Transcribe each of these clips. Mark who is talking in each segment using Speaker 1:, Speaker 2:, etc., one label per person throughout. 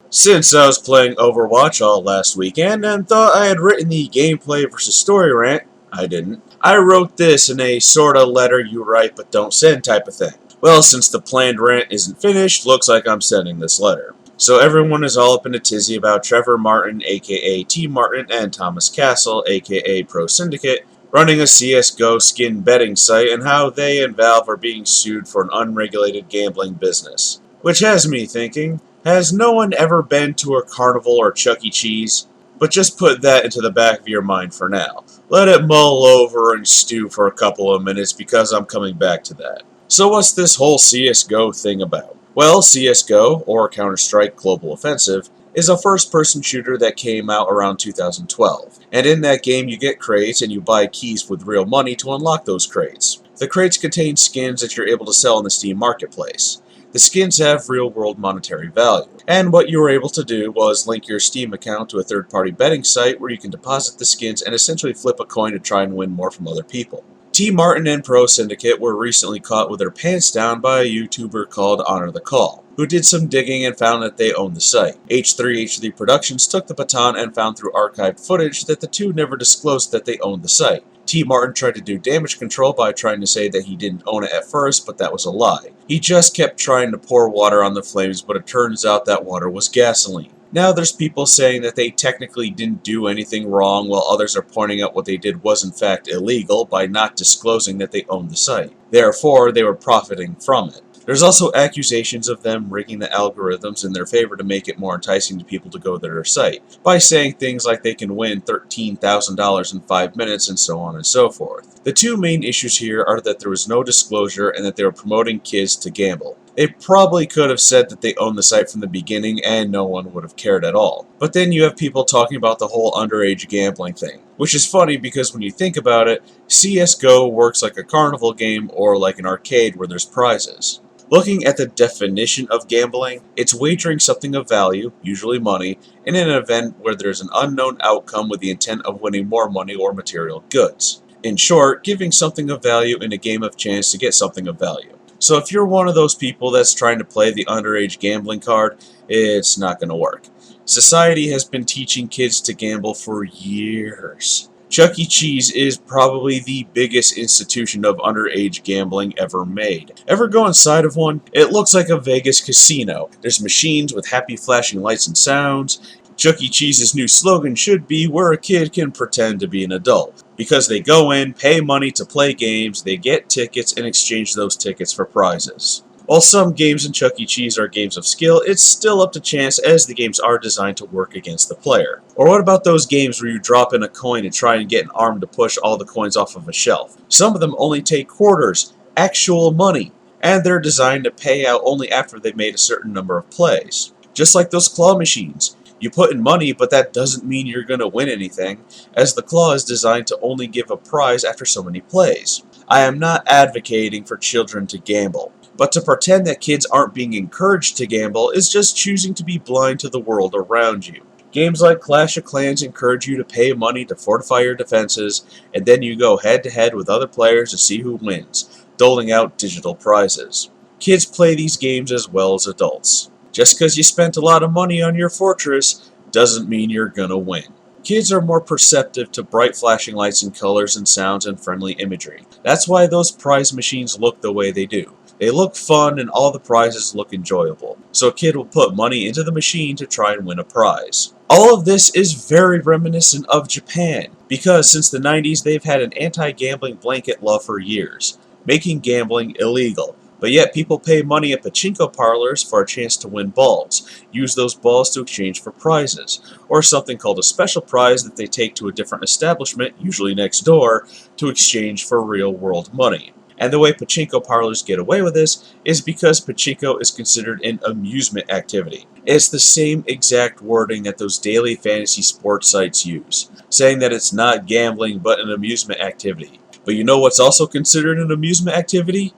Speaker 1: Since I was playing Overwatch all last weekend and thought I had written the gameplay versus story rant, I didn't. I wrote this in a sorta letter you write but don't send type of thing. Well, since the planned rant isn't finished, looks like I'm sending this letter. So everyone is all up in a tizzy about Trevor Martin, aka T. Martin, and Thomas Castle, aka Pro Syndicate, running a CSGO skin betting site and how they and Valve are being sued for an unregulated gambling business. Which has me thinking, has no one ever been to a carnival or Chuck E. Cheese? But just put that into the back of your mind for now. Let it mull over and stew for a couple of minutes because I'm coming back to that. So what's this whole CSGO thing about? Well, CSGO, or Counter-Strike Global Offensive, is a first-person shooter that came out around 2012. And in that game you get crates and you buy keys with real money to unlock those crates. The crates contain skins that you're able to sell in the Steam marketplace. The skins have real-world monetary value, and what you were able to do was link your Steam account to a third-party betting site where you can deposit the skins and essentially flip a coin to try and win more from other people. T. Martin and Pro Syndicate were recently caught with their pants down by a YouTuber called Honor the Call, who did some digging and found that they owned the site. H3 Productions took the baton and found through archived footage that the two never disclosed that they owned the site. T. Martin tried to do damage control by trying to say that he didn't own it at first, but that was a lie. He just kept trying to pour water on the flames, but it turns out that water was gasoline. Now there's people saying that they technically didn't do anything wrong, while others are pointing out what they did was in fact illegal by not disclosing that they owned the site. Therefore, they were profiting from it. There's also accusations of them rigging the algorithms in their favor to make it more enticing to people to go to their site, by saying things like they can win $13,000 in 5 minutes and so on and so forth. The two main issues here are that there was no disclosure and that they were promoting kids to gamble. They probably could have said that they owned the site from the beginning and no one would have cared at all. But then you have people talking about the whole underage gambling thing, which is funny because when you think about it, CSGO works like a carnival game or like an arcade where there's prizes. Looking at the definition of gambling, it's wagering something of value, usually money, in an event where there's an unknown outcome with the intent of winning more money or material goods. In short, giving something of value in a game of chance to get something of value. So if you're one of those people that's trying to play the underage gambling card, it's not going to work. Society has been teaching kids to gamble for years. Chuck E. Cheese is probably the biggest institution of underage gambling ever made. Ever go inside of one? It looks like a Vegas casino. There's machines with happy flashing lights and sounds. Chuck E. Cheese's new slogan should be where a kid can pretend to be an adult. Because they go in, pay money to play games, they get tickets, and exchange those tickets for prizes. While some games in Chuck E. Cheese are games of skill, it's still up to chance as the games are designed to work against the player. Or what about those games where you drop in a coin and try and get an arm to push all the coins off of a shelf? Some of them only take quarters, actual money, and they're designed to pay out only after they've made a certain number of plays. Just like those claw machines. You put in money, but that doesn't mean you're going to win anything, as the claw is designed to only give a prize after so many plays. I am not advocating for children to gamble, but to pretend that kids aren't being encouraged to gamble is just choosing to be blind to the world around you. Games like Clash of Clans encourage you to pay money to fortify your defenses, and then you go head-to-head with other players to see who wins, doling out digital prizes. Kids play these games as well as adults. Just because you spent a lot of money on your fortress doesn't mean you're gonna win. Kids are more perceptive to bright flashing lights and colors and sounds and friendly imagery. That's why those prize machines look the way they do. They look fun and all the prizes look enjoyable. So a kid will put money into the machine to try and win a prize. All of this is very reminiscent of Japan, because since the 90s they've had an anti-gambling blanket law for years, making gambling illegal. But yet people pay money at pachinko parlors for a chance to win balls, use those balls to exchange for prizes, or something called a special prize that they take to a different establishment, usually next door, to exchange for real-world money. And the way pachinko parlors get away with this is because pachinko is considered an amusement activity. It's the same exact wording that those daily fantasy sports sites use, saying that it's not gambling but an amusement activity. But you know what's also considered an amusement activity?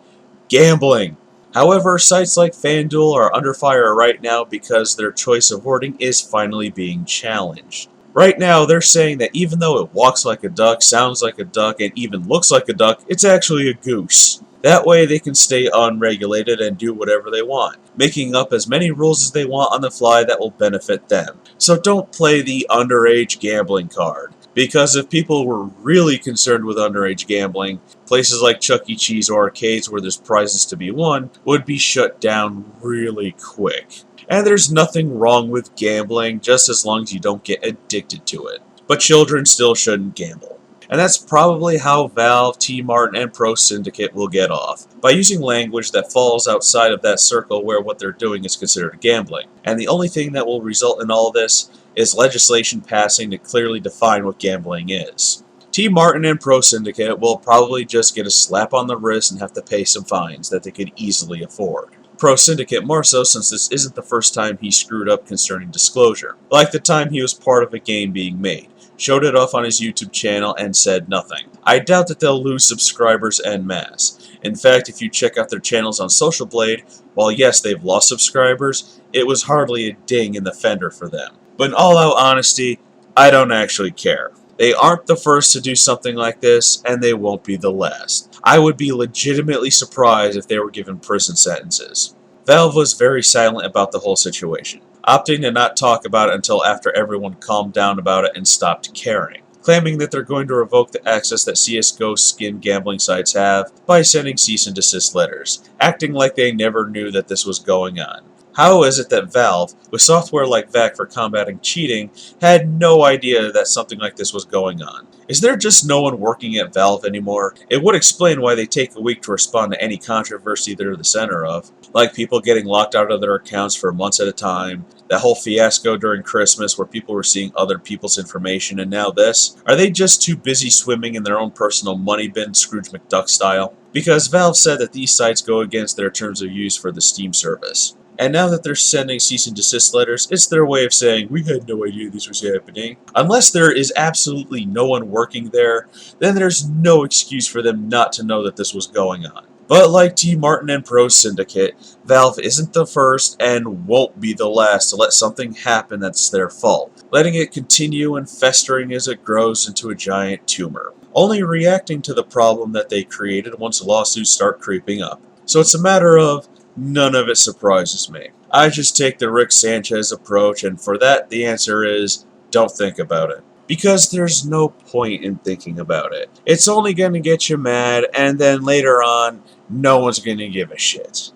Speaker 1: Gambling. However, sites like FanDuel are under fire right now because their choice of wording is finally being challenged. Right now, they're saying that even though it walks like a duck, sounds like a duck, and even looks like a duck, it's actually a goose. That way they can stay unregulated and do whatever they want, making up as many rules as they want on the fly that will benefit them. So don't play the underage gambling card. Because if people were really concerned with underage gambling, places like Chuck E. Cheese or arcades where there's prizes to be won would be shut down really quick. And there's nothing wrong with gambling, just as long as you don't get addicted to it. But children still shouldn't gamble. And that's probably how Valve, T-Martin, and Pro Syndicate will get off, by using language that falls outside of that circle where what they're doing is considered gambling. And the only thing that will result in all this is legislation passing to clearly define what gambling is. T-Martin and Pro Syndicate will probably just get a slap on the wrist and have to pay some fines that they could easily afford. Pro Syndicate more so, since this isn't the first time he screwed up concerning disclosure, like the time he was part of a game being made, showed it off on his YouTube channel, and said nothing. I doubt that they'll lose subscribers en masse. In fact, if you check out their channels on Social Blade, while yes, they've lost subscribers, it was hardly a ding in the fender for them. But in all out honesty, I don't actually care. They aren't the first to do something like this, and they won't be the last. I would be legitimately surprised if they were given prison sentences. Valve was very silent about the whole situation, opting to not talk about it until after everyone calmed down about it and stopped caring, claiming that they're going to revoke the access that CSGO skin gambling sites have by sending cease and desist letters, acting like they never knew that this was going on. How is it that Valve, with software like VAC for combating cheating, had no idea that something like this was going on? Is there just no one working at Valve anymore? It would explain why they take a week to respond to any controversy they're the center of, like people getting locked out of their accounts for months at a time, that whole fiasco during Christmas where people were seeing other people's information, and now this. Are they just too busy swimming in their own personal money bin, Scrooge McDuck style? Because Valve said that these sites go against their terms of use for the Steam service. And now that they're sending cease and desist letters, it's their way of saying, we had no idea this was happening. Unless there is absolutely no one working there, then there's no excuse for them not to know that this was going on. But like T-Martin and Pro Syndicate, Valve isn't the first and won't be the last to let something happen that's their fault, letting it continue and festering as it grows into a giant tumor, only reacting to the problem that they created once lawsuits start creeping up. So it's a matter of, none of it surprises me. I just take the Rick Sanchez approach, and for that the answer is, don't think about it. Because there's no point in thinking about it. It's only going to get you mad, and then later on, no one's going to give a shit.